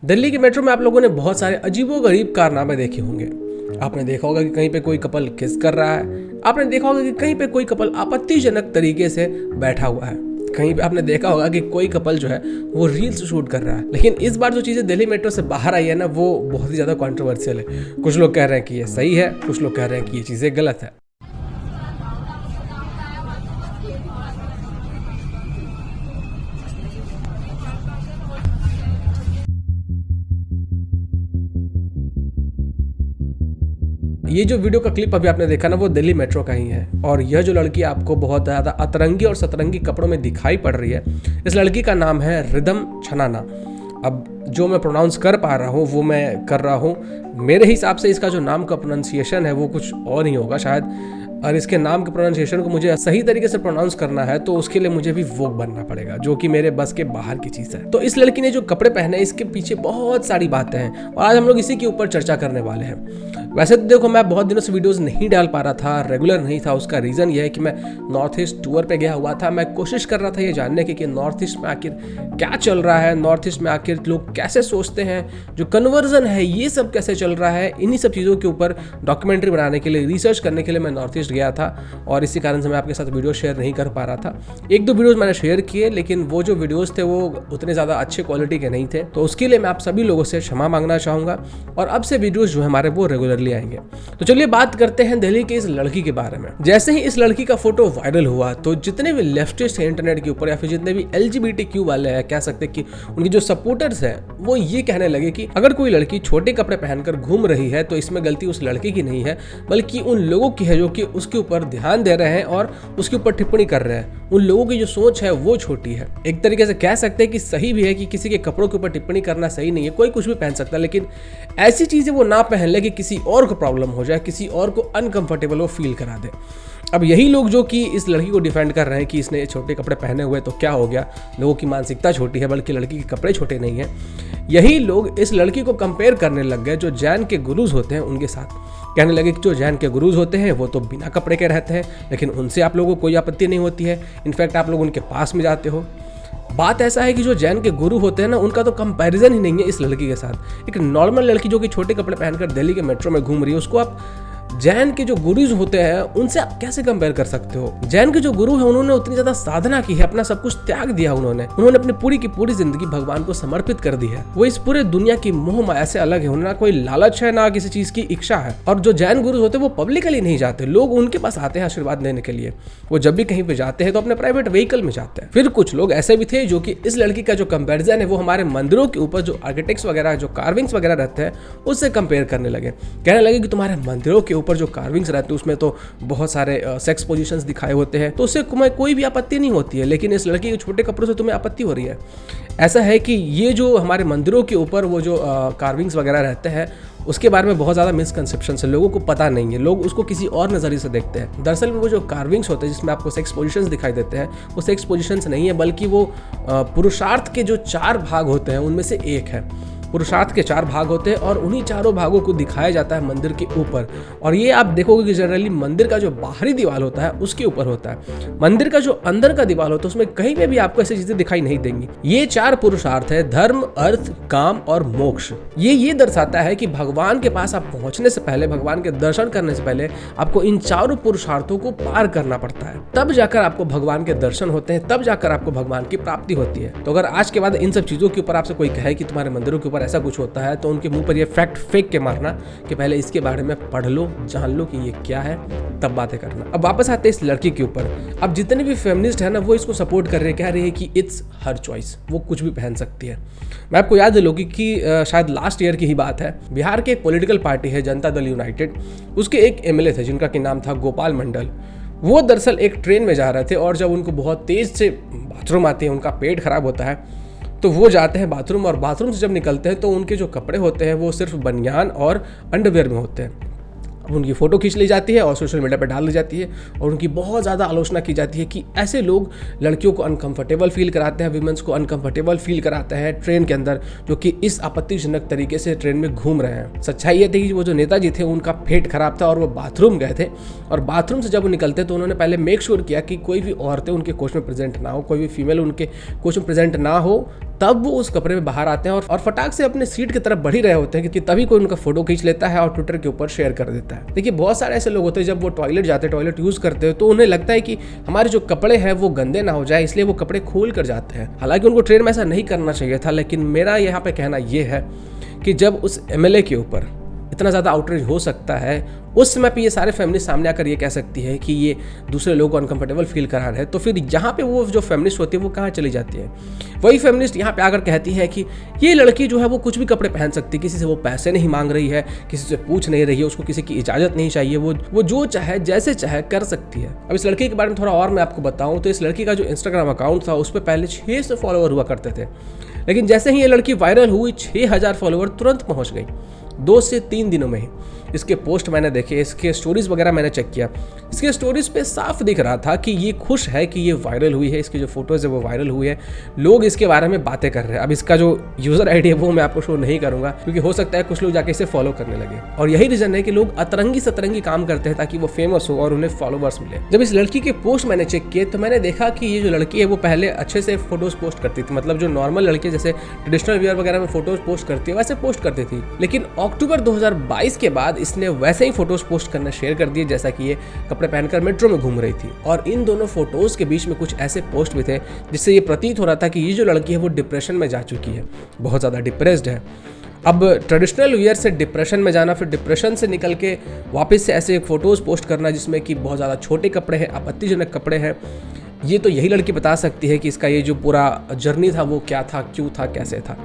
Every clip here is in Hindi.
दिल्ली के मेट्रो में आप लोगों ने बहुत सारे अजीबोगरीब कारनामे देखे होंगे। आपने देखा होगा कि कहीं पे कोई कपल किस कर रहा है। आपने देखा होगा कि कहीं पे कोई कपल आपत्तिजनक तरीके से बैठा हुआ है। कहीं पे आपने देखा होगा कि कोई कपल जो है वो रील्स शूट कर रहा है। लेकिन इस बार जो चीज़ें दिल्ली मेट्रो से बाहर आई है ना, वो बहुत ही ज़्यादा कॉन्ट्रोवर्शियल है। कुछ लोग कह रहे हैं कि ये सही है, कुछ लोग कह रहे हैं कि ये चीज़ें गलत है। ये जो वीडियो का क्लिप अभी आपने देखा ना, वो दिल्ली मेट्रो का ही है। और यह जो लड़की आपको बहुत ज़्यादा अतरंगी और सतरंगी कपड़ों में दिखाई पड़ रही है, इस लड़की का नाम है रिदम छनाना। अब जो मैं प्रोनाउंस कर पा रहा हूँ वो मैं कर रहा हूँ। मेरे हिसाब से इसका जो नाम का प्रोनाउंसिएशन है वो कुछ और ही होगा शायद। और इसके नाम के प्रोनाउंसिएशन को मुझे सही तरीके से प्रोनाउंस करना है तो उसके लिए मुझे भी वोक बनना पड़ेगा, जो कि मेरे बस के बाहर की चीज़ है। तो इस लड़की ने जो कपड़े पहने, इसके पीछे बहुत सारी बातें हैं और आज हम लोग इसी के ऊपर चर्चा करने वाले हैं। वैसे तो देखो, मैं बहुत दिनों से वीडियोस नहीं डाल पा रहा था, रेगुलर नहीं था। उसका रीज़न ये है कि मैं नॉर्थ ईस्ट टूर पे गया हुआ था। मैं कोशिश कर रहा था ये जानने की कि नॉर्थ ईस्ट में आखिर क्या चल रहा है, नॉर्थ ईस्ट में आखिर लोग कैसे सोचते हैं, जो कन्वर्जन है ये सब कैसे चल रहा है। इन्हीं सब चीज़ों के ऊपर डॉक्यूमेंट्री बनाने के लिए, रिसर्च करने के लिए मैं नॉर्थ ईस्ट गया था और इसी कारण से मैं आपके साथ वीडियो शेयर नहीं कर पा रहा था। एक दो वीडियोस मैंने शेयर किए, लेकिन वो जो वीडियोस थे वो उतने ज़्यादा अच्छे क्वालिटी के नहीं थे। तो उसके लिए मैं आप सभी लोगों से क्षमा मांगना चाहूँगा और अब से वीडियोस जो है हमारे वो रेगुलरली आएंगे। तो चलिए बात करते हैं दिल्ली के इस लड़की के बारे में। जैसे ही इस लड़की का फोटो वायरल हुआ तो जितने भी लेफ्टिस्ट हैं इंटरनेट के ऊपर, या फिर जितने भी LGBTQ वाले हैं, कह सकते हैं कि उनके जो सपोर्टर्स हैं, वो ये कहने लगे कि अगर कोई लड़की छोटे कपड़े पहनकर घूम रही है तो इसमें गलती उस लड़की की नहीं है, बल्कि उन लोगों की है जो कि उसके ऊपर ध्यान दे रहे हैं और उसके ऊपर टिप्पणी कर रहे हैं। उन लोगों की जो सोच है वो छोटी है। एक तरीके से कह सकते हैं कि सही भी है कि किसी के कपड़ों के ऊपर टिप्पणी करना सही नहीं है। कोई कुछ भी पहन सकता है, लेकिन ऐसी चीजें वो ना पहन ले कि किसी और को प्रॉब्लम हो जाए, किसी और को अनकंफर्टेबल वो फील करा दे। अब यही लोग जो कि इस लड़की को डिफेंड कर रहे हैं कि इसने छोटे कपड़े पहने हुए तो क्या हो गया, लोगों की मानसिकता छोटी है, बल्कि लड़की के कपड़े छोटे नहीं है। यही लोग इस लड़की को कंपेयर करने लग गए जो जैन के गुरुज होते हैं उनके साथ। कहने लगे कि जो जैन के गुरुज होते हैं वो तो बिना कपड़े के रहते हैं, लेकिन उनसे आप लोगों को कोई आपत्ति नहीं होती है। इनफैक्ट आप लोग उनके पास में जाते हो। बात ऐसा है कि जो जैन के गुरु होते हैं ना, उनका तो कंपैरिजन ही नहीं है इस लड़की के साथ। एक नॉर्मल लड़की जो कि छोटे कपड़े पहनकर दिल्ली के मेट्रो में घूम रही है, उसको आप जैन के जो गुरुज होते हैं उनसे आप कैसे कंपेयर कर सकते हो। जैन के जो गुरु हैं उन्होंने उतनी ज्यादा साधना की है, अपना सब कुछ त्याग दिया। उन्होंने अपनी पूरी की पूरी जिंदगी भगवान को समर्पित कर दी है। वो इस पूरे दुनिया की मोह माया से अलग है। उन्हें ना कोई लालच है, ना किसी चीज की इच्छा है। और जो जैन गुरु होते हैं वो पब्लिकली नहीं जाते, लोग उनके पास आते हैं आशीर्वाद लेने के लिए। वो जब भी कहीं पे जाते हैं तो अपने प्राइवेट व्हीकल में जाते हैं। फिर कुछ लोग ऐसे भी थे जो कि इस लड़की का जो कंपेरिजन है वो हमारे मंदिरों के ऊपर जो आर्किटेक्ट्स वगैरह, जो कार्विंग्स वगैरह रहते हैं, उससे कंपेयर करने लगे। कहने लगे कि तुम्हारे मंदिरों के ऊपर जो कार्विंग्स रहते हैं उसमें तो बहुत सारे सेक्स पोजीशंस दिखाए होते हैं, तो उससे कोई भी आपत्ति नहीं होती है, लेकिन इस लड़की के छोटे कपड़ों से तुम्हें आपत्ति हो रही है। ऐसा है कि ये जो हमारे मंदिरों के ऊपर वो जो कार्विंग्स वगैरह रहते हैं उसके बारे में बहुत ज़्यादा मिसकंसेप्शन है। लोगों को पता नहीं है, लोग उसको किसी और नज़रिए से देखते हैं। दरअसल में वो जो कार्विंग्स होते हैं जिसमें आपको सेक्स पोजीशंस दिखाई देते हैं, वो सेक्स पोजीशंस नहीं है, बल्कि वो पुरुषार्थ के जो 4 भाग होते हैं उनमें से एक है। पुरुषार्थ के 4 भाग होते हैं और उन्हीं चारों भागों को दिखाया जाता है मंदिर के ऊपर। और ये आप देखोगे कि जनरली मंदिर का जो बाहरी दीवार होता है उसके ऊपर होता है। मंदिर का जो अंदर का दीवार होता है उसमें कहीं पे भी आपको ऐसी चीजें दिखाई नहीं देंगी। ये 4 पुरुषार्थ है, धर्म, अर्थ, काम और मोक्ष। ये दर्शाता है कि भगवान के पास आप पहुंचने से पहले, भगवान के दर्शन करने से पहले आपको इन 4 पुरुषार्थों को पार करना पड़ता है। तब जाकर आपको भगवान के दर्शन होते हैं, तब जाकर आपको भगवान की प्राप्ति होती है। तो अगर आज के बाद इन सब चीजों के ऊपर आपसे कोई कहे कि तुम्हारे मंदिरों के ऊपर ऐसा कुछ होता है, तो उनके मुंह पर ये फैक्ट फेंक के मारना कि पहले इसके बारे में पढ़ लो, जान लो कि ये क्या है, तब बातें करना। अब वापस आते हैं इस लड़की के ऊपर। अब जितने भी फेमिनिस्ट है ना, वो इसको सपोर्ट कर रहे हैं, कह रहे हैं कि इट्स हर चॉइस, वो कुछ भी पहन सकती है। मैं आपको याद दिलाऊं कि शायद लास्ट ईयर की ही बात है, बिहार के एक पॉलिटिकल पार्टी है जनता दल यूनाइटेड, उसके एक MLA थे जिनका कि नाम था गोपाल मंडल। वो दरअसल एक ट्रेन में जा रहे थे और जब उनको बहुत तेज से बाथरूम आती है, उनका पेट खराब होता है, तो वो जाते हैं बाथरूम, और बाथरूम से जब निकलते हैं तो उनके जो कपड़े होते हैं वो सिर्फ बनियान और अंडरवेयर में होते हैं। उनकी फ़ोटो खींच ली जाती है और सोशल मीडिया पर डाल दी जाती है और उनकी बहुत ज़्यादा आलोचना की जाती है कि ऐसे लोग लड़कियों को अनकंफर्टेबल फील कराते हैं, विमेंस को अनकंफर्टेबल फील कराते हैं ट्रेन के अंदर, जो कि इस आपत्तिजनक तरीके से ट्रेन में घूम रहे हैं। सच्चाई ये थी कि वो जो नेताजी थे उनका पेट खराब था और वो बाथरूम गए थे, और बाथरूम से जब वो निकलते तो उन्होंने पहले मेक श्योर किया कि कोई भी औरतें उनके कोच में प्रेजेंट ना हो, कोई भी फीमेल उनके कोच में प्रेजेंट ना हो, तब वो उस कपड़े में बाहर आते हैं और फटाक से अपने सीट की तरफ बढ़ ही रहे होते हैं कि तभी कोई उनका फोटो खींच लेता है और ट्विटर के ऊपर शेयर कर देता है। देखिए बहुत सारे ऐसे लोग होते हैं जब वो टॉयलेट जाते हैं, टॉयलेट यूज करते हैं, तो उन्हें लगता है कि हमारे जो कपड़े हैं वो गंदे ना हो जाए, इसलिए वो कपड़े खोल कर जाते हैं। हालांकि उनको ट्रेन में ऐसा नहीं करना चाहिए था, लेकिन मेरा यहाँ पे कहना यह है कि जब उस एमएलए के ऊपर इतना ज़्यादा आउटरीच हो सकता है, उस समय पे ये सारे फेमिनिस्ट सामने आकर ये कह सकती है कि ये दूसरे लोगों को अनकंफर्टेबल फील करा रहे हैं, तो फिर यहाँ पे वो जो फेमिनिस्ट होती है वो कहाँ चली जाती है? वही फेमिनिस्ट यहाँ पे आकर कहती है कि ये लड़की जो है वो कुछ भी कपड़े पहन सकती है, किसी से वो पैसे नहीं मांग रही है, किसी से पूछ नहीं रही है, उसको किसी की इजाज़त नहीं चाहिए, वो जो चाहे जैसे चाहे कर सकती है। अब इस लड़की के बारे में थोड़ा और मैं आपको बताऊँ तो इस लड़की का जो इंस्टाग्राम अकाउंट था उस पर पहले 600 फॉलोअर हुआ करते थे, लेकिन जैसे ही ये लड़की वायरल हुई 6000 फॉलोअर तुरंत पहुँच गई 2 से 3 दिनों में ही। इसके पोस्ट मैंने देखे, इसके स्टोरीज वगैरह मैंने चेक किया, इसके स्टोरीज पे साफ दिख रहा था कि ये खुश है कि ये वायरल हुई है, इसकी जो फोटोज़ है वो वायरल हुई है, लोग इसके बारे में बातें कर रहे हैं। अब इसका जो यूज़र आईडी है वो मैं आपको शो नहीं करूंगा, क्योंकि हो सकता है कुछ लोग जाके इसे फॉलो करने लगे, और यही रीज़न है कि लोग अतरंगी सतरंगी काम करते हैं ताकि वो फेमस हो और उन्हें फॉलोवर्स मिले। जब इस लड़की के पोस्ट मैंने चेक किए तो मैंने देखा कि ये जो लड़की है वो पहले अच्छे से फोटोज़ पोस्ट करती थी, मतलब जो नॉर्मल लड़की जैसे ट्रेडिशनल वियर वगैरह में फोटोज़ पोस्ट करती है वैसे पोस्ट करती थी, लेकिन अक्टूबर 2022 के बाद इसने वैसे ही फोटोज पोस्ट करना शेयर कर दिए जैसा कि ये कपड़े पहनकर मेट्रो में घूम रही थी। और इन दोनों फोटोज के बीच में कुछ ऐसे पोस्ट भी थे जिससे ये प्रतीत हो रहा था कि ये जो लड़की है वो डिप्रेशन में जा चुकी है, बहुत ज़्यादा डिप्रेस्ड है। अब ट्रेडिशनल वियर से डिप्रेशन में जाना, फिर डिप्रेशन से निकल के वापस से ऐसे फोटोज़ पोस्ट करना जिसमें कि बहुत ज़्यादा छोटे कपड़े हैं, आपत्तिजनक कपड़े हैं, ये तो यही लड़की बता सकती है कि इसका ये जो पूरा जर्नी था वो क्या था, क्यों था, कैसे था,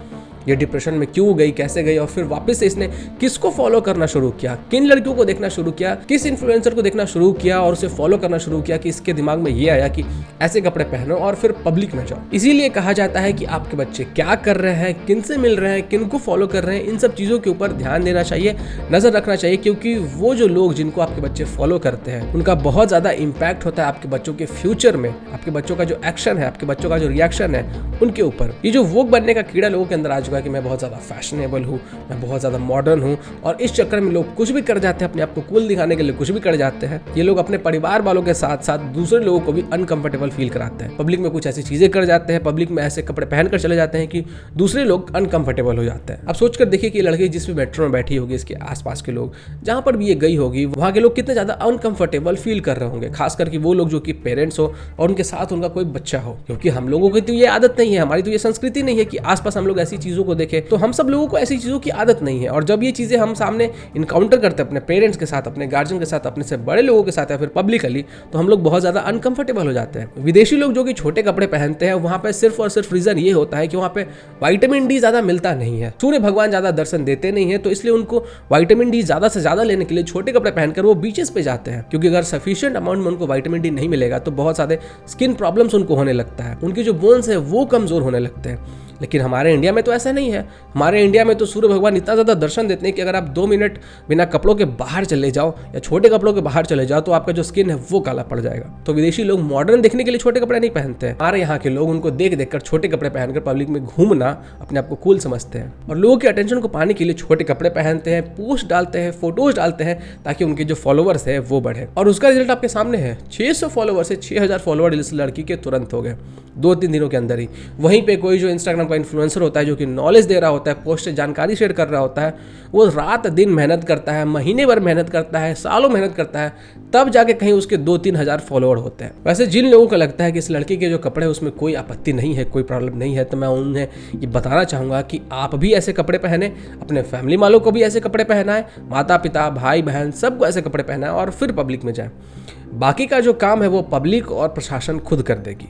ये डिप्रेशन में क्यों गई, कैसे गई, और फिर वापस से इसने किसको फॉलो करना शुरू किया, किन लड़कियों को देखना शुरू किया, किस इन्फ्लुएंसर को देखना शुरू किया और उसे फॉलो करना शुरू किया कि इसके दिमाग में ये आया कि ऐसे कपड़े पहनो और फिर पब्लिक में जाओ। इसीलिए कहा जाता है कि आपके बच्चे क्या कर रहे हैं, किन से मिल रहे हैं, किन को फॉलो कर रहे हैं, इन सब चीज़ों के ऊपर ध्यान देना चाहिए, नजर रखना चाहिए, क्योंकि वो जो लोग जिनको आपके बच्चे फॉलो करते हैं उनका बहुत ज़्यादा इम्पैक्ट होता है आपके बच्चों के फ्यूचर में, आपके बच्चों का जो एक्शन है, आपके बच्चों का जो रिएक्शन है उनके ऊपर। ये जो वोक बनने का कीड़ा लोगों के अंदर आ चुका है कि मैं बहुत ज़्यादा फैशनेबल हूँ, मैं बहुत ज़्यादा मॉडर्न हूँ, और इस चक्कर में लोग कुछ भी कर जाते हैं, अपने आप को कूल दिखाने के लिए कुछ भी कर जाते हैं। ये लोग अपने परिवार वालों के साथ साथ दूसरे लोगों को भी अनकंफर्टेबल फील कराते हैं, पब्लिक में कुछ ऐसी चीज़ें कर जाते हैं, पब्लिक में ऐसे कपड़े पहनकर चले जाते हैं कि दूसरे लोग अनकंफर्टेबल हो जाते हैं। अब सोचकर देखिए कि लड़की जिस भी मेट्रो में बैठी होगी, इसके आसपास के लोग जहाँ पर भी ये गई होगी, वहाँ के लोग कितने ज़्यादा अनकंफर्टेबल फील कर रहे होंगे, खास करके वो लोग जो कि पेरेंट्स हो और उनके साथ उनका कोई बच्चा हो, क्योंकि हम लोगों की तो ये आदत नहीं है, हमारी तो ये संस्कृति नहीं है कि आसपास हम लोग ऐसी चीज़ों को देखें, तो हम सब लोगों को ऐसी चीज़ों की आदत नहीं है। और जब ये चीज़ें हम सामने इनकाउंटर करते हैं अपने पेरेंट्स के साथ, अपने गार्जियन के साथ, अपने से बड़े लोगों के साथ या फिर पब्लिकली, तो हम लोग बहुत ज़्यादा अनकंफर्टेबल हो जाते हैं। विदेशी लोग जो कि छोटे कपड़े पहनते हैं वहाँ पे सिर्फ और सिर्फ रीज़न ये होता है कि वहाँ पे विटामिन डी ज़्यादा मिलता नहीं है, सूर्य भगवान ज़्यादा दर्शन देते नहीं है, तो इसलिए उनको विटामिन डी ज़्यादा से ज़्यादा लेने के लिए छोटे कपड़े पहनकर वो बीचेस पे जाते हैं, क्योंकि अगर सफिशिएंट अमाउंट में उनको विटामिन डी नहीं मिलेगा तो बहुत सारे स्किन प्रॉब्लम्स उनको होने लगता है, उनके जो बोन्स है वो कमज़ोर होने लगते हैं। लेकिन हमारे इंडिया में तो ऐसा नहीं है। हमारे इंडिया में तो सूर्य भगवान इतना ज़्यादा दर्शन देते हैं कि अगर आप 2 मिनट बिना कपड़ों के बाहर चले जाओ या छोटे कपड़ों के बाहर चले जाओ तो आपका जो स्किन है वो काला पड़ जाएगा। तो विदेशी लोग मॉडर्न दिखने के लिए छोटे कपड़े नहीं पहनते हैं। हमारे यहाँ के लोग उनको देख देख कर छोटे कपड़े पहनकर पब्लिक में घूमना अपने आप को कूल समझते हैं और लोगों के अटेंशन को पाने के लिए छोटे कपड़े पहनते हैं, पोस्ट डालते हैं, फोटोज डालते हैं ताकि उनके जो फॉलोवर्स है वो बढ़े। और उसका रिजल्ट आपके सामने है। 600 फॉलोवर से 6000 फॉलोवर इस लड़की के तुरंत हो गए 2-3 दिनों के अंदर ही। वहीं पे कोई जो इंस्टाग्राम का इन्फ्लुएंसर होता है जो कि नॉलेज दे रहा होता है, पोस्ट से जानकारी शेयर कर रहा होता है, वो रात दिन मेहनत करता है, महीने भर मेहनत करता है, सालों मेहनत करता है, तब जाके कहीं उसके 2-3 हज़ार फॉलोअर होते हैं। वैसे जिन लोगों को लगता है कि इस लड़की के जो कपड़े हैं उसमें कोई आपत्ति नहीं है, कोई प्रॉब्लम नहीं है, तो मैं उन्हें ये बताना चाहूँगा कि आप भी ऐसे कपड़े पहने, अपने फैमिली वालों को भी ऐसे कपड़े पहनाएं, माता पिता भाई बहन सबको ऐसे कपड़े पहनाएं और फिर पब्लिक में जाएं। बाकी का जो काम है वो पब्लिक और प्रशासन खुद कर देगी।